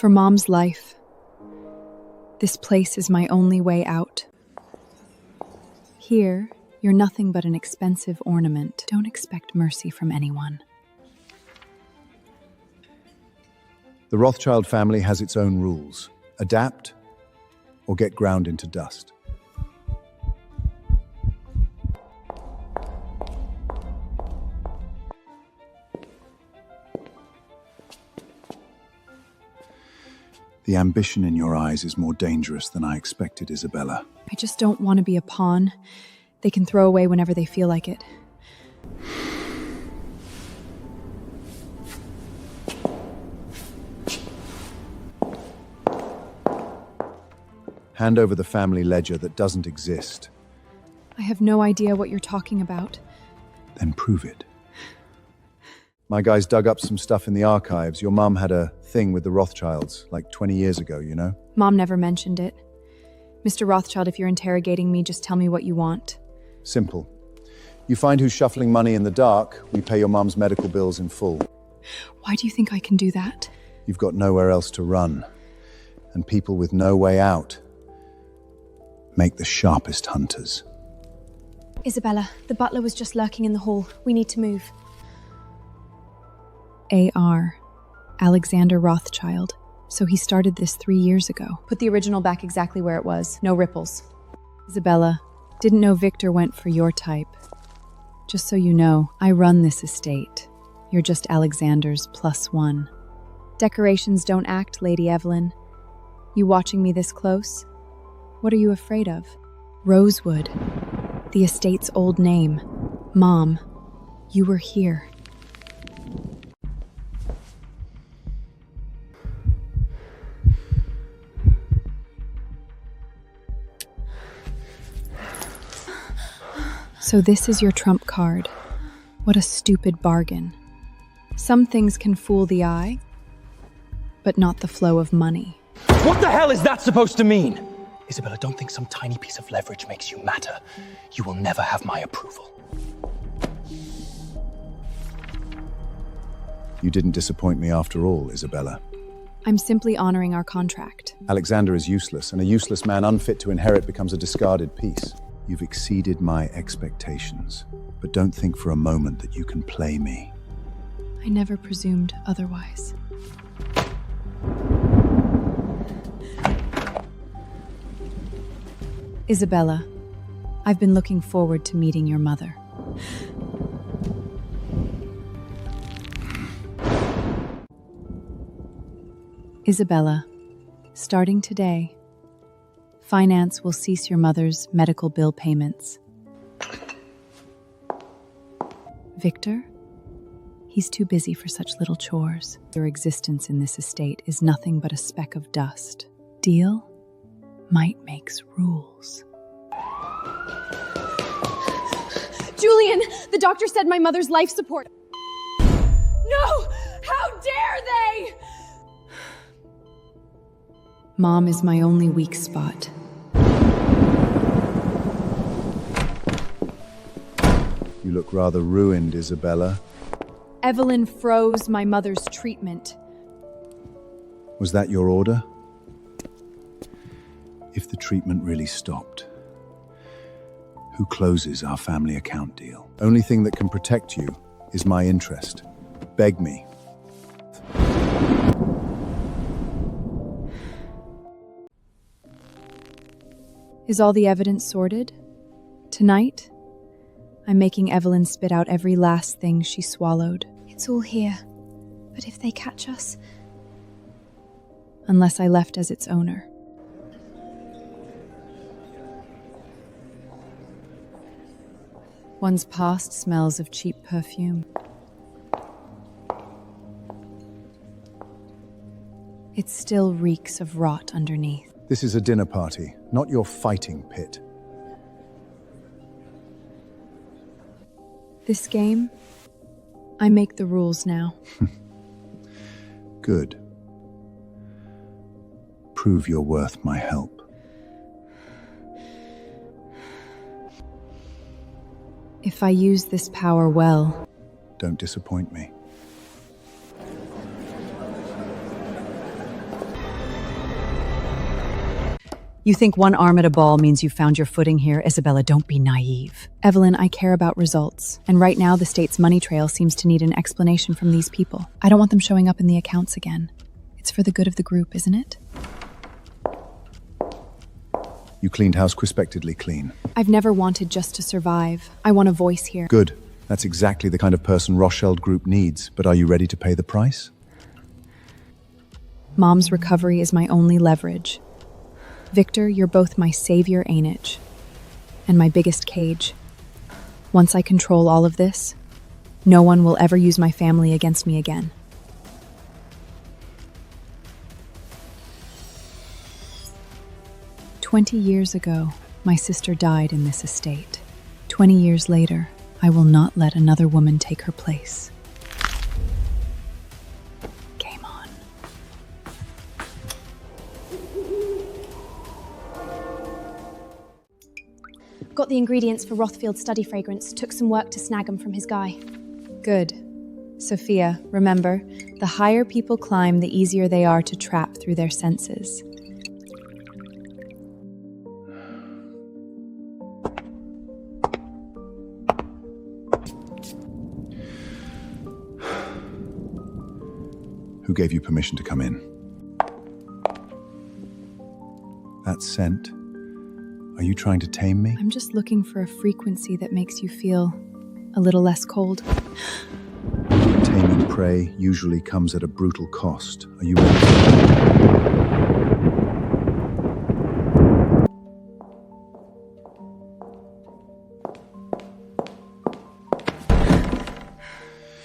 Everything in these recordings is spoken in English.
For Mom's life, this place is my only way out. Here, you're nothing but an expensive ornament. Don't expect mercy from anyone. The Rothschild family has its own rules. Adapt or get ground into dust. The ambition in your eyes is more dangerous than I expected, Isabella. I just don't want to be a pawn they can throw away whenever they feel like it. Hand over the family ledger that doesn't exist. I have no idea what you're talking about. Then prove it. My guys dug up some stuff in the archives. Your mum had a thing with the Rothschilds, like 20 years ago, you know? Mom never mentioned it. Mr. Rothschild, if you're interrogating me, just tell me what you want. Simple. You find who's shuffling money in the dark, we pay your mum's medical bills in full. Why do you think I can do that? You've got nowhere else to run. And people with no way out make the sharpest hunters. Isabella, the butler was just lurking in the hall. We need to move. AR. Alexander Rothschild. So he started this 3 years ago. Put the original back exactly where it was. No ripples. Isabella, didn't know Victor went for your type. Just so you know, I run this estate. You're just Alexander's +1. Decorations don't act, Lady Evelyn. You watching me this close? What are you afraid of? Rosewood. The estate's old name. Mom, you were here. So this is your trump card. What a stupid bargain. Some things can fool the eye, but not the flow of money. What the hell is that supposed to mean? Isabella, don't think some tiny piece of leverage makes you matter. You will never have my approval. You didn't disappoint me after all, Isabella. I'm simply honoring our contract. Alexander is useless, and a useless man unfit to inherit becomes a discarded piece. You've exceeded my expectations, but don't think for a moment that you can play me. I never presumed otherwise. Isabella, I've been looking forward to meeting your mother. Isabella, starting today, finance will cease your mother's medical bill payments. Victor? He's too busy for such little chores. Your existence in this estate is nothing but a speck of dust. Deal? Might makes rules. Julian! The doctor said my mother's life support. No! How dare they! Mom is my only weak spot. You look rather ruined, Isabella. Evelyn froze my mother's treatment. Was that your order? If the treatment really stopped, who closes our family account deal? Only thing that can protect you is my interest. Beg me. Is all the evidence sorted? Tonight, I'm making Evelyn spit out every last thing she swallowed. It's all here. But if they catch us? Unless I left as its owner. One's past smells of cheap perfume. It still reeks of rot underneath. This is a dinner party, not your fighting pit. This game, I make the rules now. Good. Prove you're worth my help. If I use this power well... Don't disappoint me. You think one arm at a ball means you found your footing here? Isabella, don't be naive. Evelyn, I care about results. And right now, the state's money trail seems to need an explanation from these people. I don't want them showing up in the accounts again. It's for the good of the group, isn't it? You cleaned house respectedly clean. I've never wanted just to survive. I want a voice here. Good. That's exactly the kind of person Rothschild Group needs. But are you ready to pay the price? Mom's recovery is my only leverage. Victor, you're both my savior, ain't it? And my biggest cage. Once I control all of this, no one will ever use my family against me again. "20 years ago, my sister died in this estate. 20 years later, I will not let another woman take her place." Game on. Got the ingredients for Rothschild's study fragrance. Took some work to snag them from his guy. Good. Sophia, remember, the higher people climb, the easier they are to trap through their senses. Who gave you permission to come in? That scent. Are you trying to tame me? I'm just looking for a frequency that makes you feel a little less cold. Taming prey usually comes at a brutal cost. Are you ready?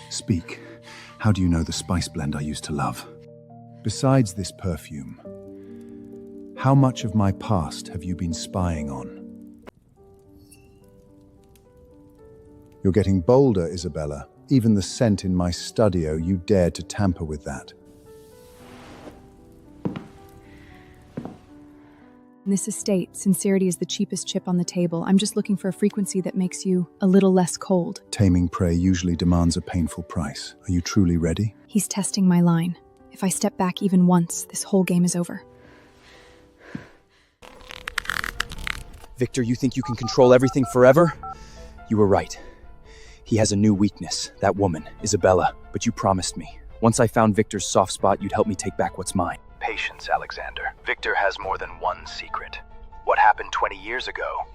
Speak. How do you know the spice blend I used to love? Besides this perfume, how much of my past have you been spying on? You're getting bolder, Isabella. Even the scent in my studio, you dared to tamper with that. In this estate, sincerity is the cheapest chip on the table. I'm just looking for a frequency that makes you a little less cold. Taming prey usually demands a painful price. Are you truly ready? He's testing my line. If I step back even once, this whole game is over. Victor, you think you can control everything forever? You were right. He has a new weakness, that woman, Isabella. But you promised me. Once I found Victor's soft spot, you'd help me take back what's mine. Patience, Alexander. Victor has more than one secret. What happened 20 years ago,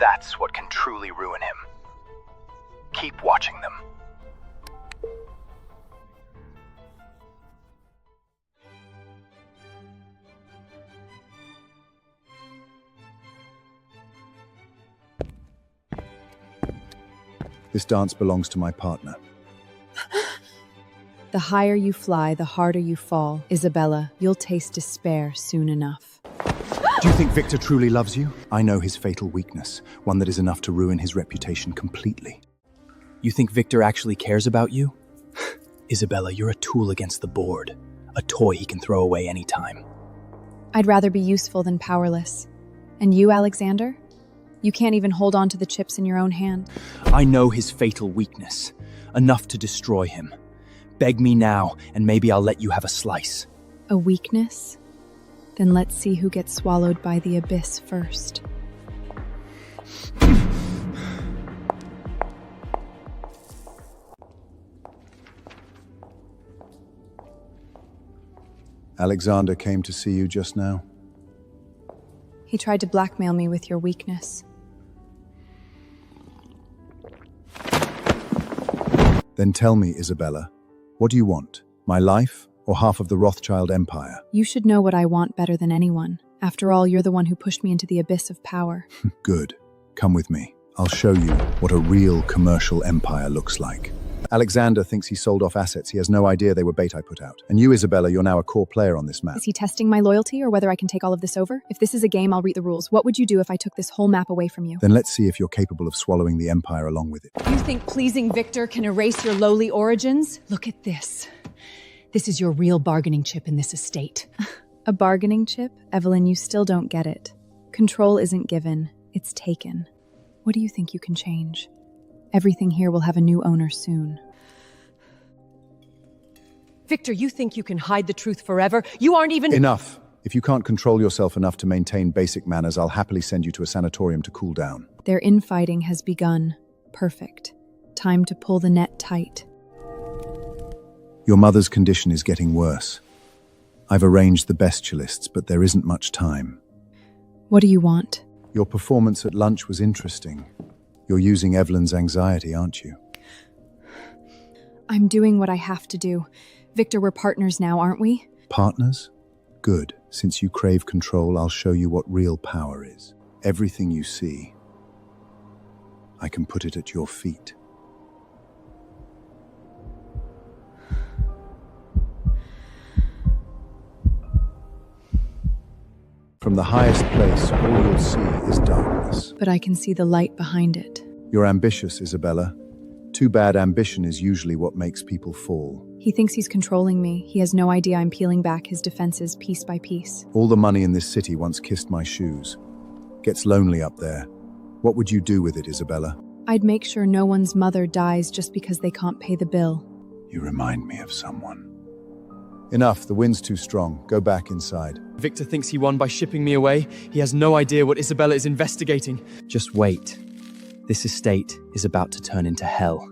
that's what can truly ruin him. Keep watching them. This dance belongs to my partner. The higher you fly, the harder you fall. Isabella, you'll taste despair soon enough. Do you think Victor truly loves you? I know his fatal weakness, one that is enough to ruin his reputation completely. You think Victor actually cares about you? Isabella, you're a tool against the board. A toy he can throw away anytime. I'd rather be useful than powerless. And you, Alexander? You can't even hold on to the chips in your own hand. I know his fatal weakness. Enough to destroy him. Beg me now, and maybe I'll let you have a slice. A weakness? Then let's see who gets swallowed by the abyss first. Alexander came to see you just now. He tried to blackmail me with your weakness. Then tell me, Isabella, what do you want? My life or half of the Rothschild empire? You should know what I want better than anyone. After all, you're the one who pushed me into the abyss of power. Good. Come with me. I'll show you what a real commercial empire looks like. Alexander thinks he sold off assets. He has no idea they were bait I put out. And you, Isabella, you're now a core player on this map. Is he testing my loyalty or whether I can take all of this over? If this is a game, I'll read the rules. What would you do if I took this whole map away from you? Then let's see if you're capable of swallowing the empire along with it. You think pleasing Victor can erase your lowly origins? Look at this. This is your real bargaining chip in this estate. A bargaining chip? Evelyn, you still don't get it. Control isn't given, it's taken. What do you think you can change? Everything here will have a new owner soon. Victor, you think you can hide the truth forever? You aren't even— Enough. If you can't control yourself enough to maintain basic manners, I'll happily send you to a sanatorium to cool down. Their infighting has begun. Perfect. Time to pull the net tight. Your mother's condition is getting worse. I've arranged the bestialists, but there isn't much time. What do you want? Your performance at lunch was interesting. You're using Evelyn's anxiety, aren't you? I'm doing what I have to do. Victor, we're partners now, aren't we? Partners? Good. Since you crave control, I'll show you what real power is. Everything you see, I can put it at your feet. From the highest place, all you'll see is darkness. But I can see the light behind it. You're ambitious, Isabella. Too bad ambition is usually what makes people fall. He thinks he's controlling me. He has no idea I'm peeling back his defenses piece by piece. All the money in this city once kissed my shoes. Gets lonely up there. What would you do with it, Isabella? I'd make sure no one's mother dies just because they can't pay the bill. You remind me of someone. Enough, the wind's too strong. Go back inside. Victor thinks he won by shipping me away. He has no idea what Isabella is investigating. Just wait. This estate is about to turn into hell.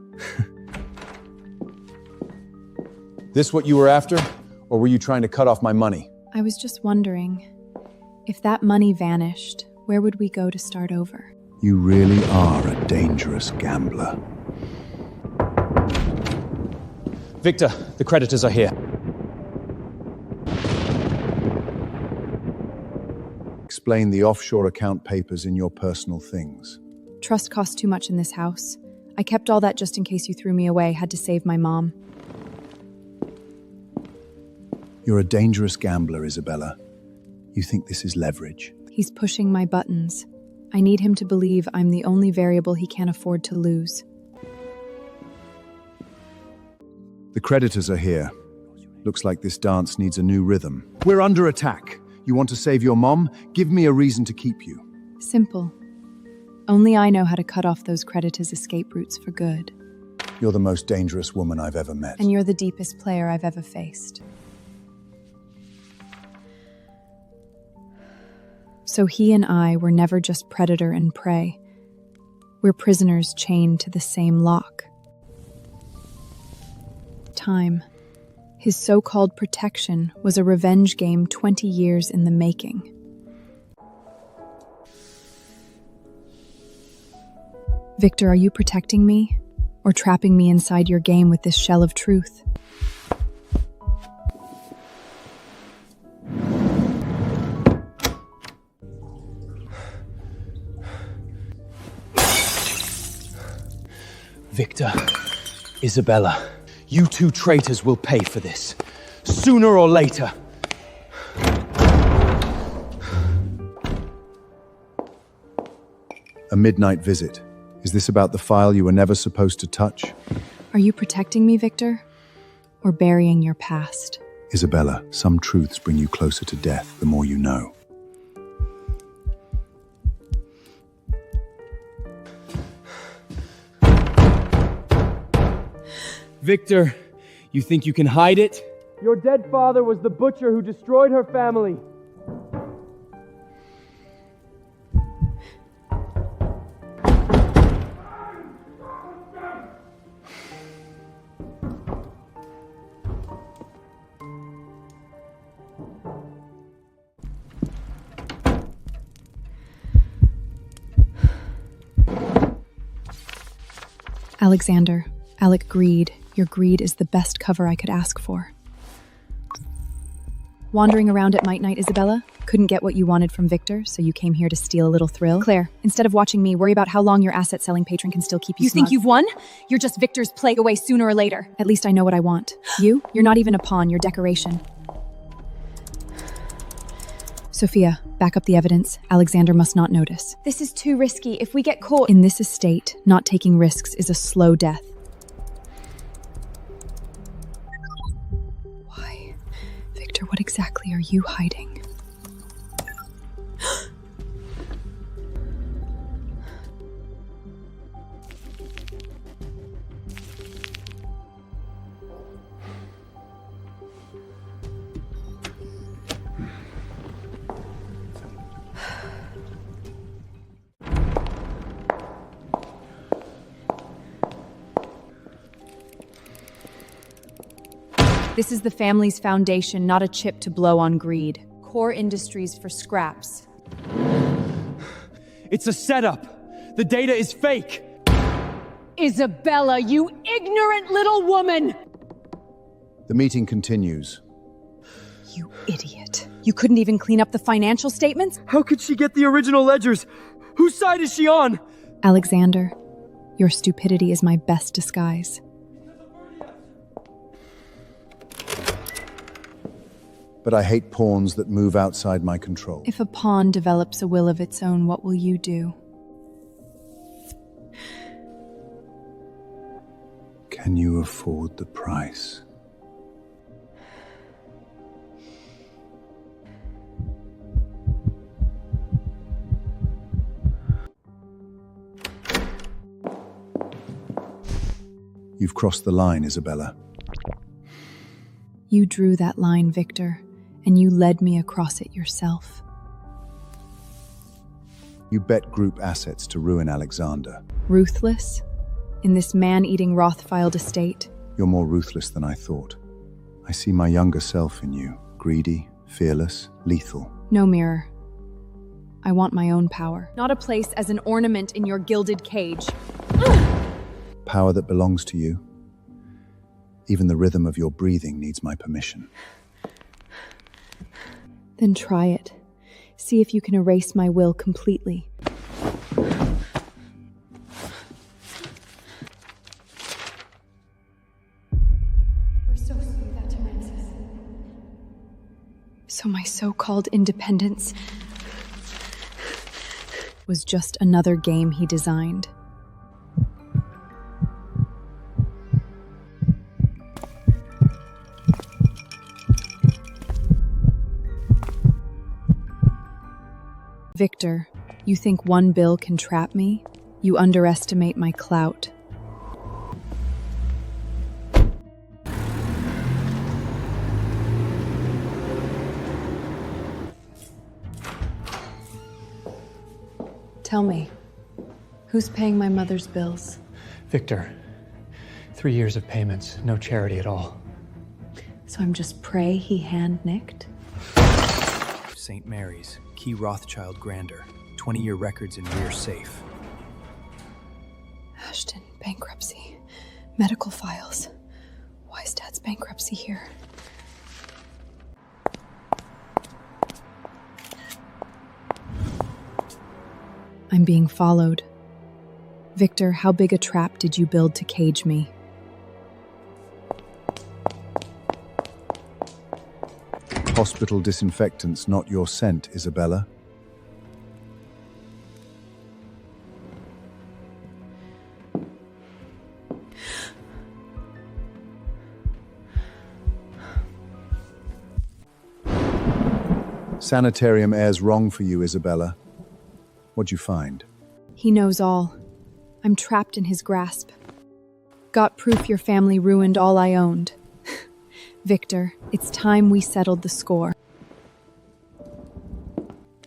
This what you were after? Or were you trying to cut off my money? I was just wondering, if that money vanished, where would we go to start over? You really are a dangerous gambler. Victor, the creditors are here. Explain the offshore account papers in your personal things. Trust costs too much in this house. I kept all that just in case you threw me away, had to save my mom. You're a dangerous gambler, Isabella. You think this is leverage? He's pushing my buttons. I need him to believe I'm the only variable he can't afford to lose. The creditors are here. Looks like this dance needs a new rhythm. We're under attack. You want to save your mom? Give me a reason to keep you. Simple. Only I know how to cut off those creditors' escape routes for good. You're the most dangerous woman I've ever met. And you're the deepest player I've ever faced. So he and I were never just predator and prey. We're prisoners chained to the same lock. Time. His so-called protection was a revenge game 20 years in the making. Victor, are you protecting me? Or trapping me inside your game with this shell of truth? Victor, Isabella, you two traitors will pay for this. Sooner or later. A midnight visit. Is this about the file you were never supposed to touch? Are you protecting me, Victor? Or burying your past? Isabella, some truths bring you closer to death the more you know. Victor, you think you can hide it? Your dead father was the butcher who destroyed her family. Alexander, Alec Greed. Your greed is the best cover I could ask for. Wandering around at night, Isabella? Couldn't get what you wanted from Victor, so you came here to steal a little thrill? Claire, instead of watching me, worry about how long your asset-selling patron can still keep you You think smug. you've won? You're just Victor's plague away sooner or later. At least I know what I want. You? You're not even a pawn, you're decoration. Sophia, back up the evidence. Alexander must not notice. This is too risky. If we get caught... In this estate, not taking risks is a slow death. Why? Victor, what exactly are you hiding? This is the family's foundation, not a chip to blow on greed. Core industries for scraps. It's a setup. The data is fake. Isabella, you ignorant little woman! The meeting continues. You idiot. You couldn't even clean up the financial statements? How could she get the original ledgers? Whose side is she on? Alexander, your stupidity is my best disguise. But I hate pawns that move outside my control. If a pawn develops a will of its own, what will you do? Can you afford the price? You've crossed the line, Isabella. You drew that line, Victor, and you led me across it yourself. You bet group assets to ruin Alexander. Ruthless? In this man-eating Rothschild estate? You're more ruthless than I thought. I see my younger self in you. Greedy, fearless, lethal. No, Mirror. I want my own power. Not a place as an ornament in your gilded cage. Power that belongs to you. Even the rhythm of your breathing needs my permission. Then try it. See if you can erase my will completely. So my so-called independence was just another game he designed. Victor, you think one bill can trap me? You underestimate my clout. Tell me, who's paying my mother's bills? Victor, 3 years of payments, no charity at all. So I'm just prey he hand-nicked? St. Mary's, Key Rothschild Grander. 20-year records in rear safe. Ashton, bankruptcy. Medical files. Why is Dad's bankruptcy here? I'm being followed. Victor, how big a trap did you build to cage me? Hospital disinfectants, not your scent, Isabella. Sanitarium air's wrong for you, Isabella. What'd you find? He knows all. I'm trapped in his grasp. Got proof your family ruined all I owned. Victor, it's time we settled the score.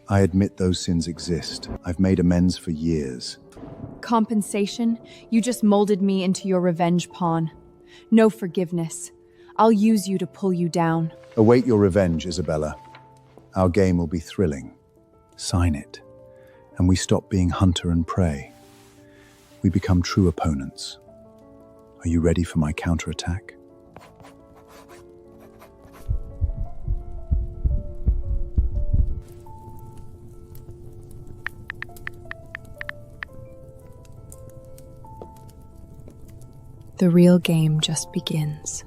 I admit those sins exist. I've made amends for years. Compensation? You just molded me into your revenge pawn. No forgiveness. I'll use you to pull you down. Await your revenge, Isabella. Our game will be thrilling. Sign it, and we stop being hunter and prey. We become true opponents. Are you ready for my counterattack? The real game just begins.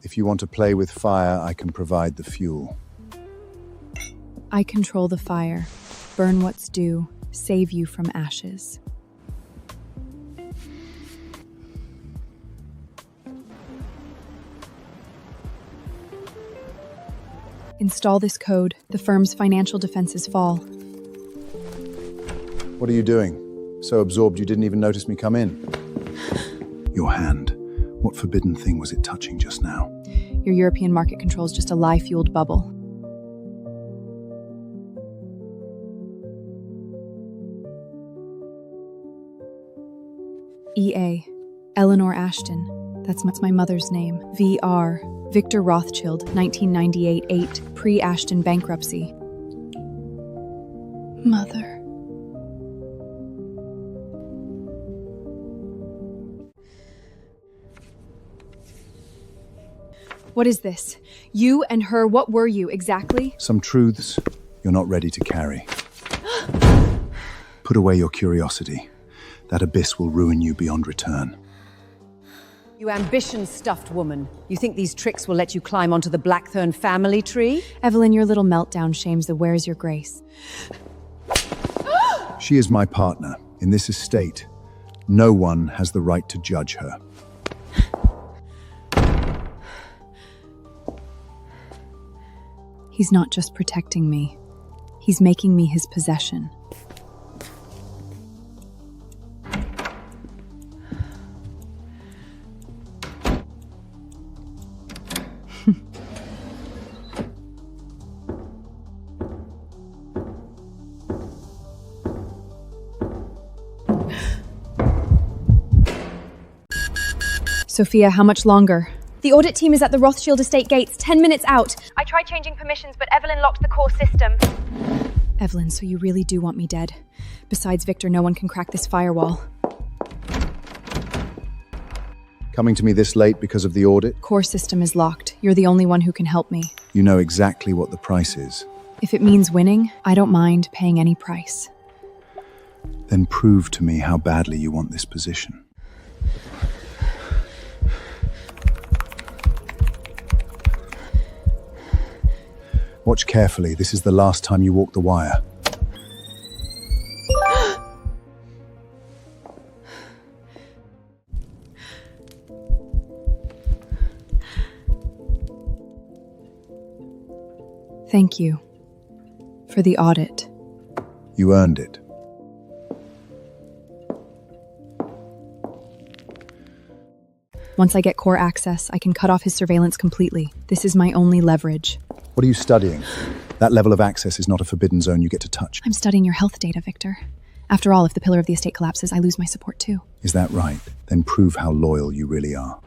If you want to play with fire, I can provide the fuel. I control the fire, burn what's due, save you from ashes. Install this code. The firm's financial defenses fall. What are you doing? So absorbed you didn't even notice me come in. Your hand. What forbidden thing was it touching just now? Your European market control's just a lie-fueled bubble. EA. Eleanor Ashton. That's my mother's name. VR. Victor Rothschild, 1998-8, pre-Ashton bankruptcy. Mother. What is this? You and her, what were you exactly? Some truths you're not ready to carry. Put away your curiosity. That abyss will ruin you beyond return. You ambition-stuffed woman. You think these tricks will let you climb onto the Blackthorn family tree? Evelyn, your little meltdown shames the where's your grace. She is my partner. In this estate, no one has the right to judge her. He's not just protecting me. He's making me his possession. Sophia, how much longer? The audit team is at the Rothschild estate gates, 10 minutes out. I tried changing permissions, but Evelyn locked the core system. Evelyn, so you really do want me dead? Besides Victor, no one can crack this firewall. Coming to me this late because of the audit? Core system is locked. You're the only one who can help me. You know exactly what the price is. If it means winning, I don't mind paying any price. Then prove to me how badly you want this position. Watch carefully. This is the last time you walk the wire. Thank you for the audit. You earned it. Once I get core access, I can cut off his surveillance completely. This is my only leverage. What are you studying? That level of access is not a forbidden zone you get to touch. I'm studying your health data, Victor. After all, if the pillar of the estate collapses, I lose my support too. Is that right? Then prove how loyal you really are.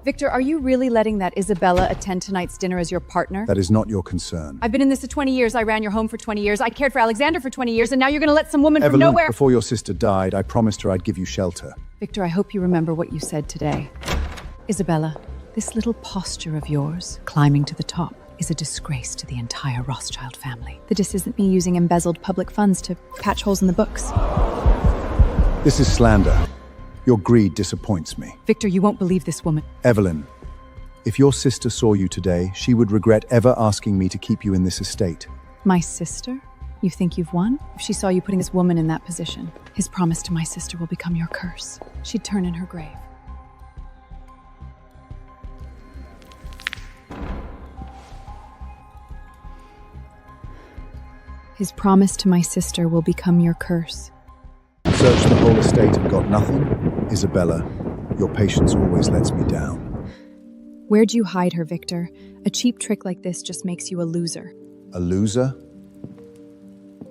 Victor, are you really letting that Isabella attend tonight's dinner as your partner? That is not your concern. I've been in this for 20 years. I ran your home for 20 years. I cared for Alexander for 20 years, and now you're going to let some woman from Evelyn, nowhere... before your sister died, I promised her I'd give you shelter. Victor, I hope you remember what you said today. Isabella, this little posture of yours, climbing to the top, is a disgrace to the entire Rothschild family. This isn't me using embezzled public funds to patch holes in the books. This is slander. Your greed disappoints me. Victor, you won't believe this woman. Evelyn, if your sister saw you today, she would regret ever asking me to keep you in this estate. My sister? You think you've won? If she saw you putting this woman in that position, his promise to my sister will become your curse. She'd turn in her grave. His promise to my sister will become your curse. Searched the whole estate and got nothing? Isabella, your patience always lets me down. Where'd you hide her, Victor? A cheap trick like this just makes you a loser. A loser?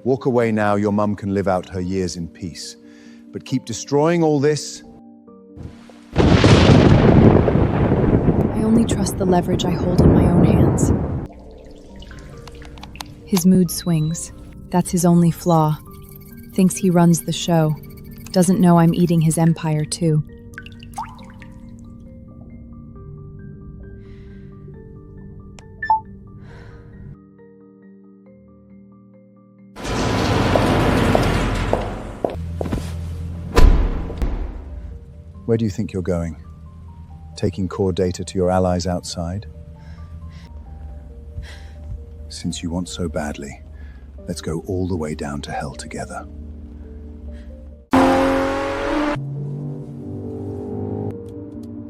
Walk away now, your mum can live out her years in peace. But keep destroying all this. I only trust the leverage I hold in my own hands. His mood swings. That's his only flaw. Thinks he runs the show. Doesn't know I'm eating his empire too. Where do you think you're going? Taking core data to your allies outside? Since you want so badly, let's go all the way down to hell together.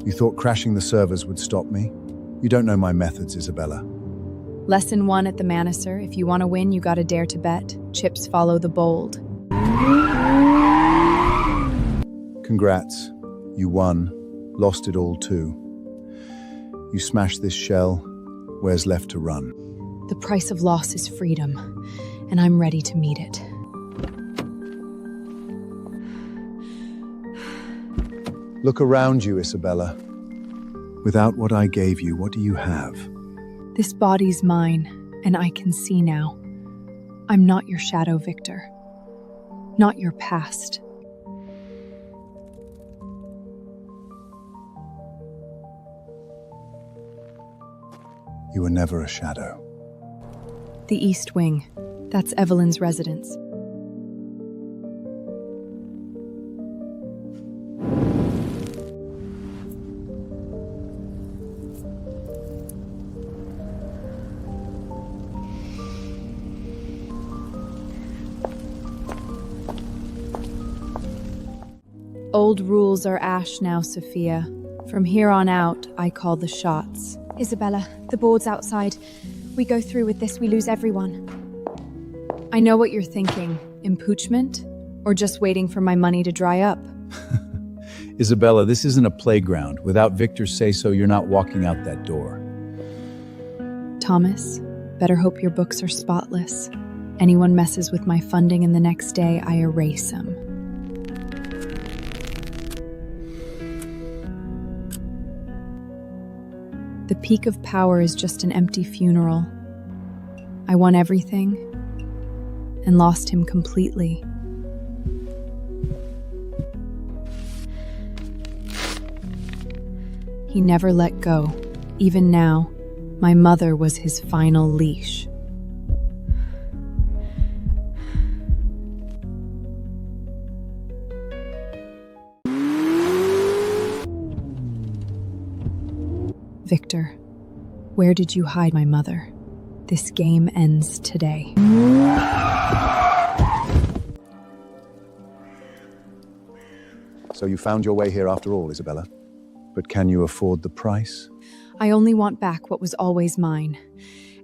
You thought crashing the servers would stop me? You don't know my methods, Isabella. Lesson 1 at the Mano, sir. If you want to win, you gotta dare to bet. Chips follow the bold. Congrats. You won. Lost it all too. You smashed this shell. Where's left to run? The price of loss is freedom, and I'm ready to meet it. Look around you, Isabella. Without what I gave you, what do you have? This body's mine, and I can see now. I'm not your shadow, Victor. Not your past. You were never a shadow. The East Wing. That's Evelyn's residence. Old rules are ash now, Sophia. From here on out, I call the shots. Isabella, the board's outside. We go through with this, we lose everyone. I know what you're thinking. Impeachment? Or just waiting for my money to dry up? Isabella, this isn't a playground. Without Victor's say-so, you're not walking out that door. Thomas, better hope your books are spotless. Anyone messes with my funding and the next day I erase them. The peak of power is just an empty funeral. I won everything and lost him completely. He never let go. Even now, my mother was his final leash. Victor, where did you hide my mother? This game ends today. So you found your way here after all, Isabella. But can you afford the price? I only want back what was always mine,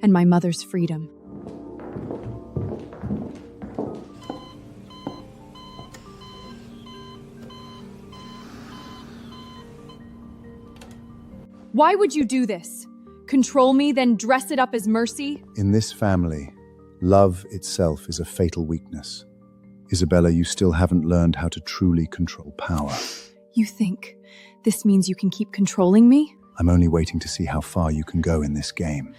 and my mother's freedom. Why would you do this? Control me, then dress it up as mercy? In this family, love itself is a fatal weakness. Isabella, you still haven't learned how to truly control power. You think this means you can keep controlling me? I'm only waiting to see how far you can go in this game.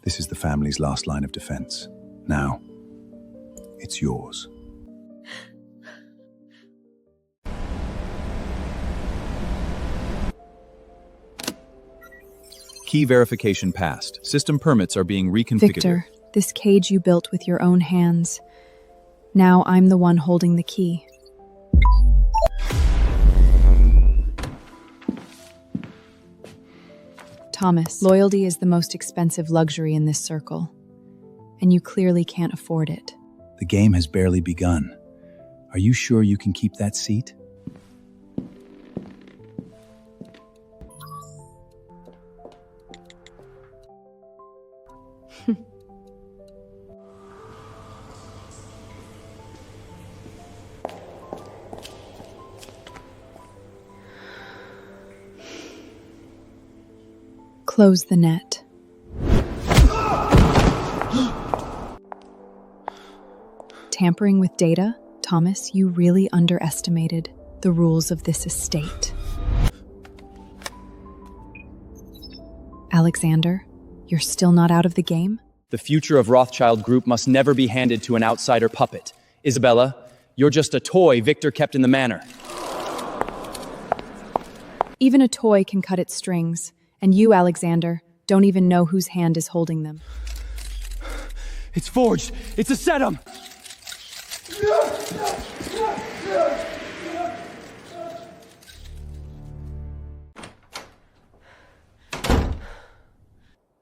This is the family's last line of defense. Now, it's yours. Key verification passed. System permits are being reconfigured. Victor, this cage you built with your own hands. Now I'm the one holding the key. Thomas, loyalty is the most expensive luxury in this circle, and you clearly can't afford it. The game has barely begun. Are you sure you can keep that seat? Close the net. Tampering with data? Thomas, you really underestimated the rules of this estate. Alexander, you're still not out of the game? The future of Rothschild Group must never be handed to an outsider puppet. Isabella, you're just a toy Victor kept in the manor. Even a toy can cut its strings. And you, Alexander, don't even know whose hand is holding them. It's forged! It's a setum!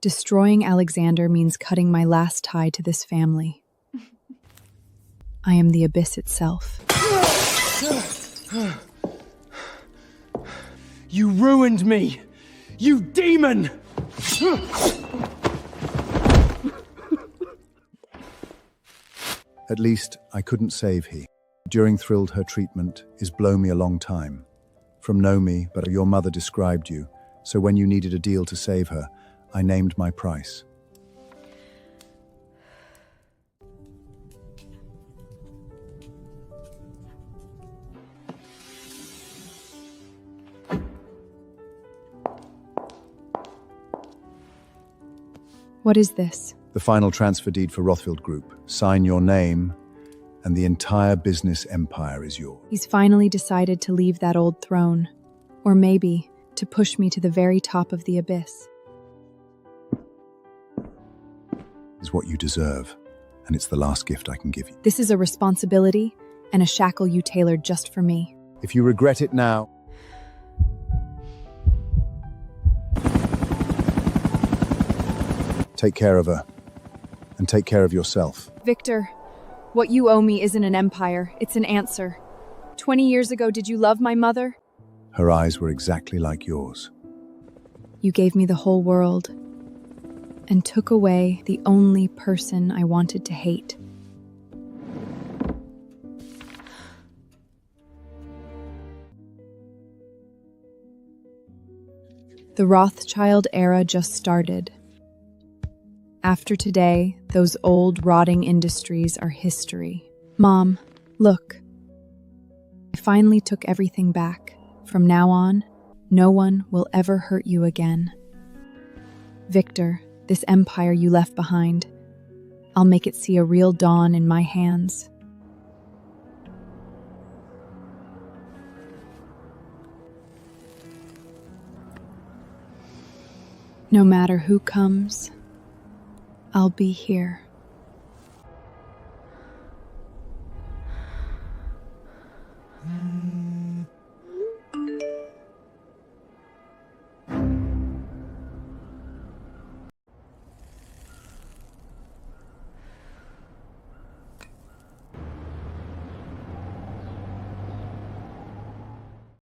Destroying Alexander means cutting my last tie to this family. I am the abyss itself. You ruined me! You demon! At least, I couldn't save he. During thrilled her treatment is blow me a long time. From know me, but your mother described you, so when you needed a deal to save her, I named my price. What is this? The final transfer deed for Rothschild Group. Sign your name, and the entire business empire is yours. He's finally decided to leave that old throne. Or maybe to push me to the very top of the abyss. Is what you deserve, and it's the last gift I can give you. This is a responsibility and a shackle you tailored just for me. If you regret it now, take care of her, and take care of yourself. Victor, what you owe me isn't an empire, it's an answer. 20 years ago, did you love my mother? Her eyes were exactly like yours. You gave me the whole world and took away the only person I wanted to hate. The Rothschild era just started. After today, those old, rotting industries are history. Mom, look. I finally took everything back. From now on, no one will ever hurt you again. Victor, this empire you left behind, I'll make it see a real dawn in my hands. No matter who comes, I'll be here.